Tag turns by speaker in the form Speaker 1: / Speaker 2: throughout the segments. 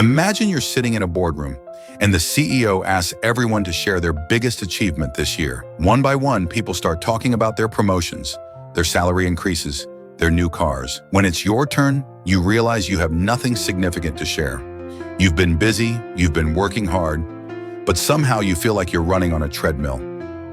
Speaker 1: Imagine you're sitting in a boardroom and the CEO asks everyone to share their biggest achievement this year. One by one, people start talking about their promotions, their salary increases, their new cars. When it's your turn, you realize you have nothing significant to share. You've been busy, you've been working hard, but somehow you feel like you're running on a treadmill.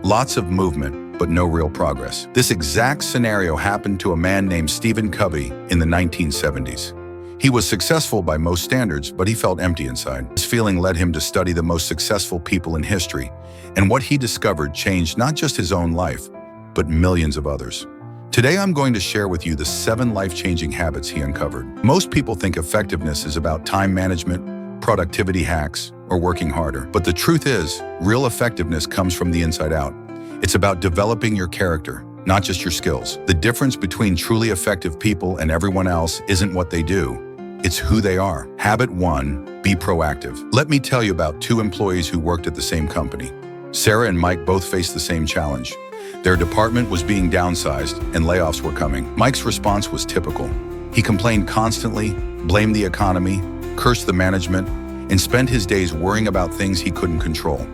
Speaker 1: Lots of movement, but no real progress. This exact scenario happened to a man named Stephen Covey in the 1970s. He was successful by most standards, but he felt empty inside. This feeling led him to study the most successful people in history, and what he discovered changed not just his own life, but millions of others. Today, I'm going to share with you the 7 life-changing habits he uncovered. Most people think effectiveness is about time management, productivity hacks, or working harder. But the truth is, real effectiveness comes from the inside out. It's about developing your character, not just your skills. The difference between truly effective people and everyone else isn't what they do. It's who they are. Habit 1, be proactive. Let me tell you about 2 employees who worked at the same company. Sarah and Mike both faced the same challenge. Their department was being downsized and layoffs were coming. Mike's response was typical. He complained constantly, blamed the economy, cursed the management, and spent his days worrying about things he couldn't control.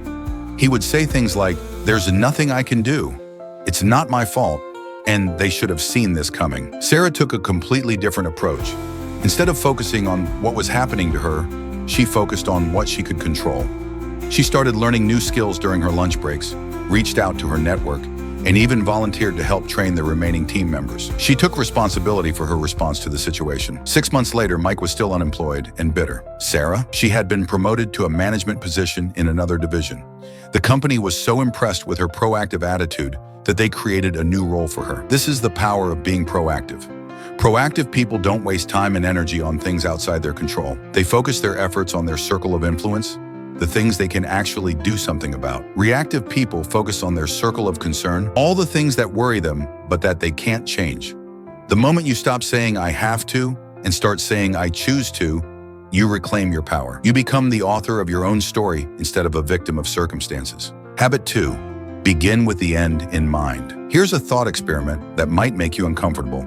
Speaker 1: He would say things like, "There's nothing I can do. It's not my fault, and they should have seen this coming." Sarah took a completely different approach. Instead of focusing on what was happening to her, she focused on what she could control. She started learning new skills during her lunch breaks, reached out to her network, and even volunteered to help train the remaining team members. She took responsibility for her response to the situation. 6 months later, Mike was still unemployed and bitter. Sarah, she had been promoted to a management position in another division. The company was so impressed with her proactive attitude that they created a new role for her. This is the power of being proactive. Proactive people don't waste time and energy on things outside their control. They focus their efforts on their circle of influence, the things they can actually do something about. Reactive people focus on their circle of concern, all the things that worry them, but that they can't change. The moment you stop saying "I have to" and start saying "I choose to," you reclaim your power. You become the author of your own story instead of a victim of circumstances. Habit 2, begin with the end in mind. Here's a thought experiment that might make you uncomfortable.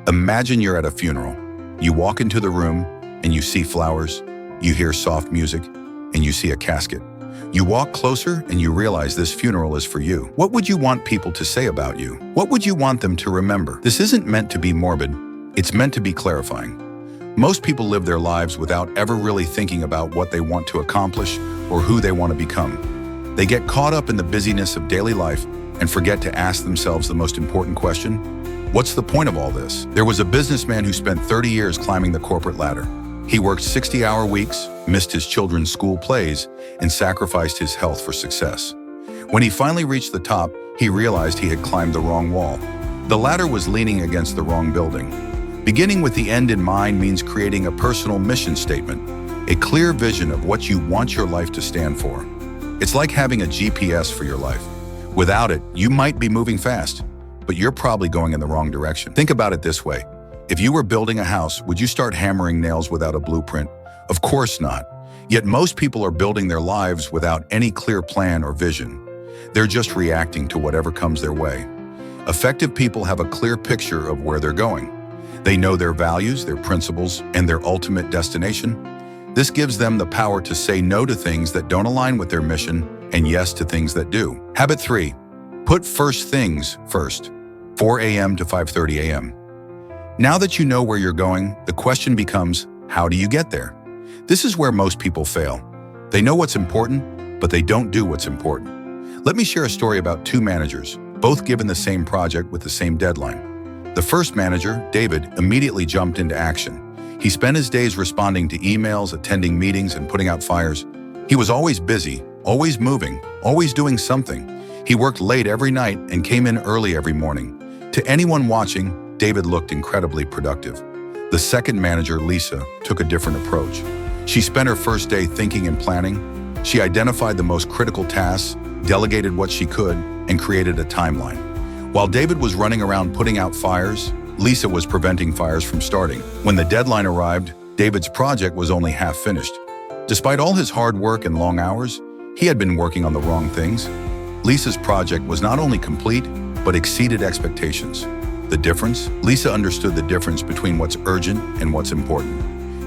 Speaker 1: Imagine you're at a funeral. You walk into the room and you see flowers, you hear soft music, and you see a casket. You walk closer and you realize this funeral is for you. What would you want people to say about you? What would you want them to remember? This isn't meant to be morbid. It's meant to be clarifying. Most people live their lives without ever really thinking about what they want to accomplish or who they want to become. They get caught up in the busyness of daily life and forget to ask themselves the most important question: what's the point of all this? There was a businessman who spent 30 years climbing the corporate ladder. He worked 60-hour weeks, missed his children's school plays, and sacrificed his health for success. When he finally reached the top, he realized he had climbed the wrong wall. The ladder was leaning against the wrong building. Beginning with the end in mind means creating a personal mission statement, a clear vision of what you want your life to stand for. It's like having a GPS for your life. Without it, you might be moving fast, but you're probably going in the wrong direction. Think about it this way. If you were building a house, would you start hammering nails without a blueprint? Of course not. Yet most people are building their lives without any clear plan or vision. They're just reacting to whatever comes their way. Effective people have a clear picture of where they're going. They know their values, their principles, and their ultimate destination. This gives them the power to say no to things that don't align with their mission and yes to things that do. Habit 3, put first things first. 4 a.m. to 5:30 a.m. Now that you know where you're going, the question becomes, how do you get there? This is where most people fail. They know what's important, but they don't do what's important. Let me share a story about 2 managers, both given the same project with the same deadline. The first manager, David, immediately jumped into action. He spent his days responding to emails, attending meetings, and putting out fires. He was always busy, always moving, always doing something. He worked late every night and came in early every morning. To anyone watching, David looked incredibly productive. The second manager, Lisa, took a different approach. She spent her first day thinking and planning. She identified the most critical tasks, delegated what she could, and created a timeline. While David was running around putting out fires, Lisa was preventing fires from starting. When the deadline arrived, David's project was only half finished. Despite all his hard work and long hours, he had been working on the wrong things. Lisa's project was not only complete, but exceeded expectations. The difference? Lisa understood the difference between what's urgent and what's important.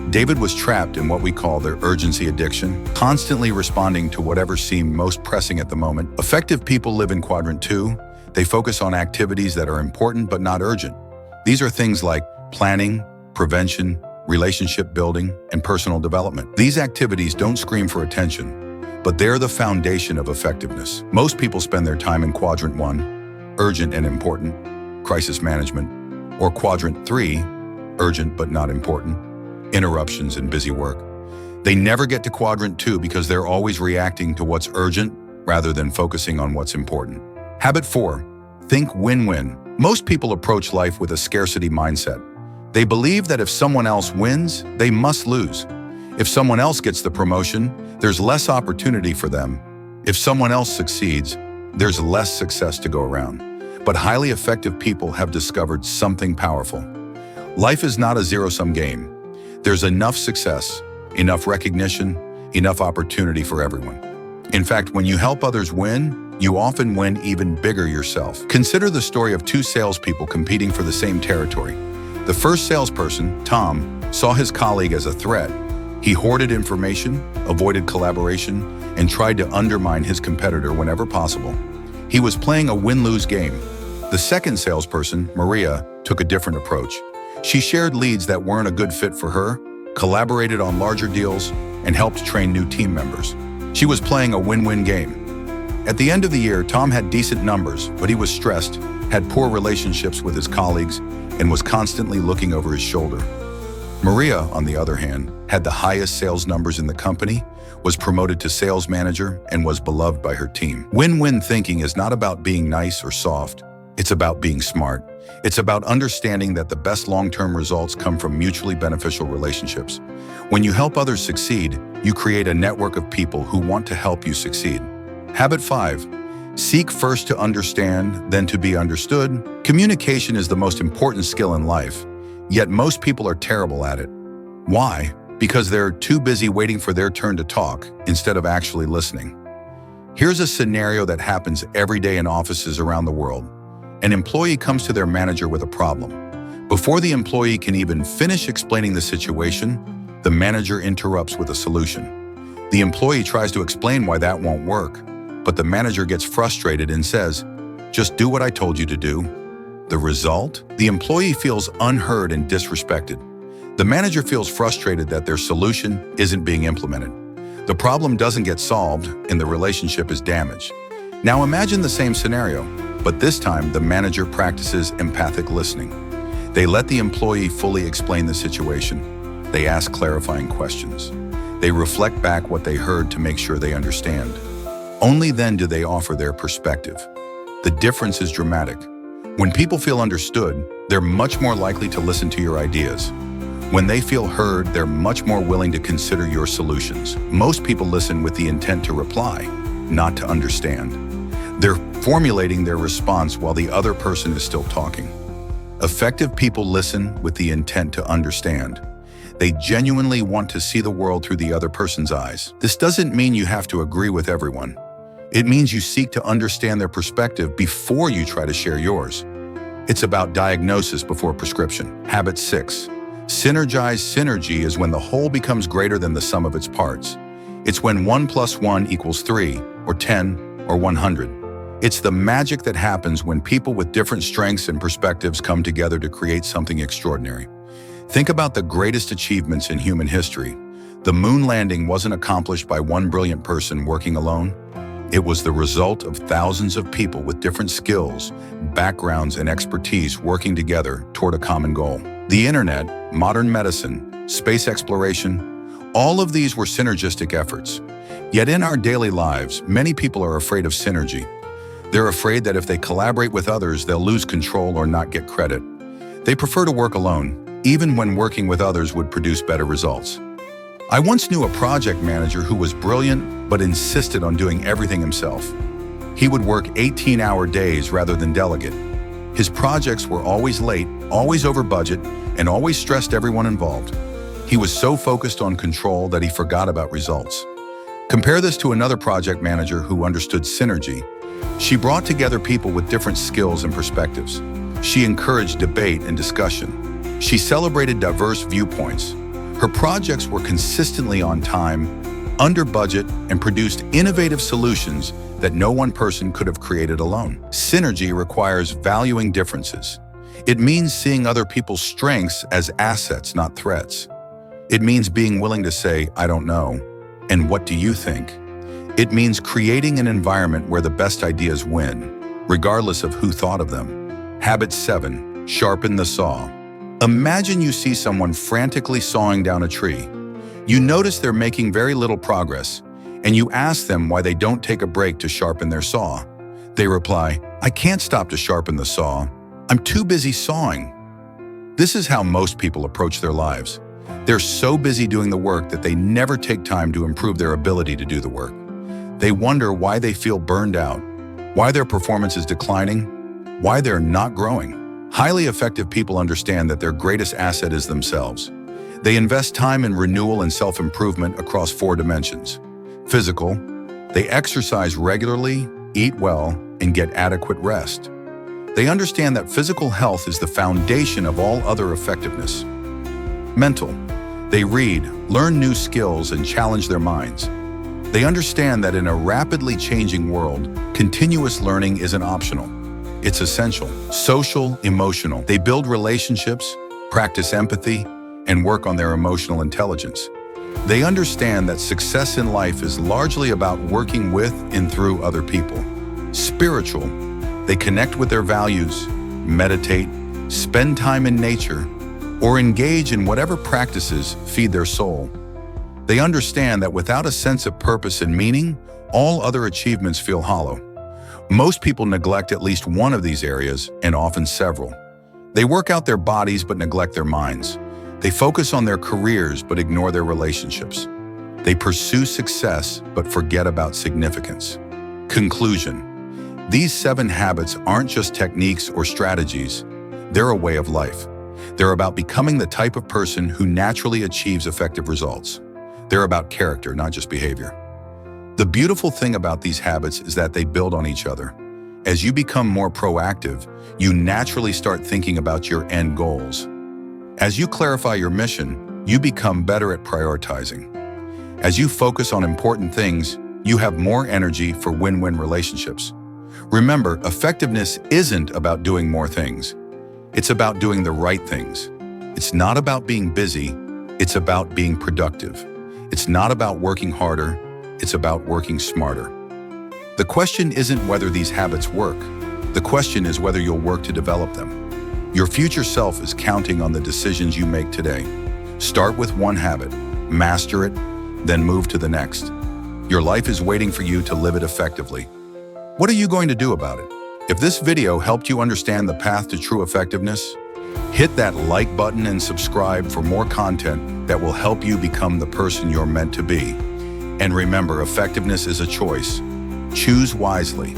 Speaker 1: David was trapped in what we call their urgency addiction, constantly responding to whatever seemed most pressing at the moment. Effective people live in quadrant 2. They focus on activities that are important but not urgent. These are things like planning, prevention, relationship building, and personal development. These activities don't scream for attention, but they're the foundation of effectiveness. Most people spend their time in quadrant 1, urgent and important, crisis management, or quadrant 3, urgent but not important, interruptions and busy work. They never get to quadrant 2 because they're always reacting to what's urgent rather than focusing on what's important. Habit 4, think win-win. Most people approach life with a scarcity mindset. They believe that if someone else wins, they must lose. If someone else gets the promotion, there's less opportunity for them. If someone else succeeds, there's less success to go around. But highly effective people have discovered something powerful. Life is not a zero-sum game. There's enough success, enough recognition, enough opportunity for everyone. In fact, when you help others win, you often win even bigger yourself. Consider the story of 2 salespeople competing for the same territory. The first salesperson, Tom, saw his colleague as a threat. He hoarded information, avoided collaboration, and tried to undermine his competitor whenever possible. He was playing a win-lose game. The second salesperson, Maria, took a different approach. She shared leads that weren't a good fit for her, collaborated on larger deals, and helped train new team members. She was playing a win-win game. At the end of the year, Tom had decent numbers, but he was stressed, had poor relationships with his colleagues, and was constantly looking over his shoulder. Maria, on the other hand, had the highest sales numbers in the company, was promoted to sales manager, and was beloved by her team. Win-win thinking is not about being nice or soft. It's about being smart. It's about understanding that the best long-term results come from mutually beneficial relationships. When you help others succeed, you create a network of people who want to help you succeed. Habit 5, seek first to understand, then to be understood. Communication is the most important skill in life, yet most people are terrible at it. Why? Because they're too busy waiting for their turn to talk instead of actually listening. Here's a scenario that happens every day in offices around the world. An employee comes to their manager with a problem. Before the employee can even finish explaining the situation, the manager interrupts with a solution. The employee tries to explain why that won't work, but the manager gets frustrated and says, "Just do what I told you to do." The result? The employee feels unheard and disrespected. The manager feels frustrated that their solution isn't being implemented. The problem doesn't get solved and the relationship is damaged. Now imagine the same scenario, but this time the manager practices empathic listening. They let the employee fully explain the situation. They ask clarifying questions. They reflect back what they heard to make sure they understand. Only then do they offer their perspective. The difference is dramatic. When people feel understood, they're much more likely to listen to your ideas. When they feel heard, they're much more willing to consider your solutions. Most people listen with the intent to reply, not to understand. They're formulating their response while the other person is still talking. Effective people listen with the intent to understand. They genuinely want to see the world through the other person's eyes. This doesn't mean you have to agree with everyone. It means you seek to understand their perspective before you try to share yours. It's about diagnosis before prescription. Habit 6. Synergize. Synergy is when the whole becomes greater than the sum of its parts. It's when 1 + 1 = 3, or 10, or 100. It's the magic that happens when people with different strengths and perspectives come together to create something extraordinary. Think about the greatest achievements in human history. The moon landing wasn't accomplished by one brilliant person working alone. It was the result of thousands of people with different skills, backgrounds, and expertise working together toward a common goal. The internet, modern medicine, space exploration, all of these were synergistic efforts. Yet in our daily lives, many people are afraid of synergy. They're afraid that if they collaborate with others, they'll lose control or not get credit. They prefer to work alone, even when working with others would produce better results. I once knew a project manager who was brilliant but insisted on doing everything himself. He would work 18-hour days rather than delegate. His projects were always late, always over budget, and always stressed everyone involved. He was so focused on control that he forgot about results. Compare this to another project manager who understood synergy. She brought together people with different skills and perspectives. She encouraged debate and discussion. She celebrated diverse viewpoints. Her projects were consistently on time, under budget, and produced innovative solutions that no one person could have created alone. Synergy requires valuing differences. It means seeing other people's strengths as assets, not threats. It means being willing to say, I don't know, and what do you think? It means creating an environment where the best ideas win, regardless of who thought of them. Habit 7, sharpen the saw. Imagine you see someone frantically sawing down a tree. You notice they're making very little progress, and you ask them why they don't take a break to sharpen their saw. They reply, I can't stop to sharpen the saw. I'm too busy sawing. This is how most people approach their lives. They're so busy doing the work that they never take time to improve their ability to do the work. They wonder why they feel burned out, why their performance is declining, why they're not growing. Highly effective people understand that their greatest asset is themselves. They invest time in renewal and self-improvement across 4 dimensions. Physical, they exercise regularly, eat well, and get adequate rest. They understand that physical health is the foundation of all other effectiveness. Mental, they read, learn new skills, and challenge their minds. They understand that in a rapidly changing world, continuous learning isn't optional. It's essential. Social, emotional, they build relationships, practice empathy, and work on their emotional intelligence. They understand that success in life is largely about working with and through other people. Spiritual, they connect with their values, meditate, spend time in nature, or engage in whatever practices feed their soul. They understand that without a sense of purpose and meaning, all other achievements feel hollow. Most people neglect at least one of these areas, and often several. They work out their bodies but neglect their minds. They focus on their careers but ignore their relationships. They pursue success but forget about significance. Conclusion: these 7 habits aren't just techniques or strategies. They're a way of life. They're about becoming the type of person who naturally achieves effective results. They're about character, not just behavior. The beautiful thing about these habits is that they build on each other. As you become more proactive, you naturally start thinking about your end goals. As you clarify your mission, you become better at prioritizing. As you focus on important things, you have more energy for win-win relationships. Remember, effectiveness isn't about doing more things. It's about doing the right things. It's not about being busy. It's about being productive. It's not about working harder. It's about working smarter. The question isn't whether these habits work. The question is whether you'll work to develop them. Your future self is counting on the decisions you make today. Start with one habit, master it, then move to the next. Your life is waiting for you to live it effectively. What are you going to do about it? If this video helped you understand the path to true effectiveness, hit that like button and subscribe for more content that will help you become the person you're meant to be. And remember, effectiveness is a choice. Choose wisely.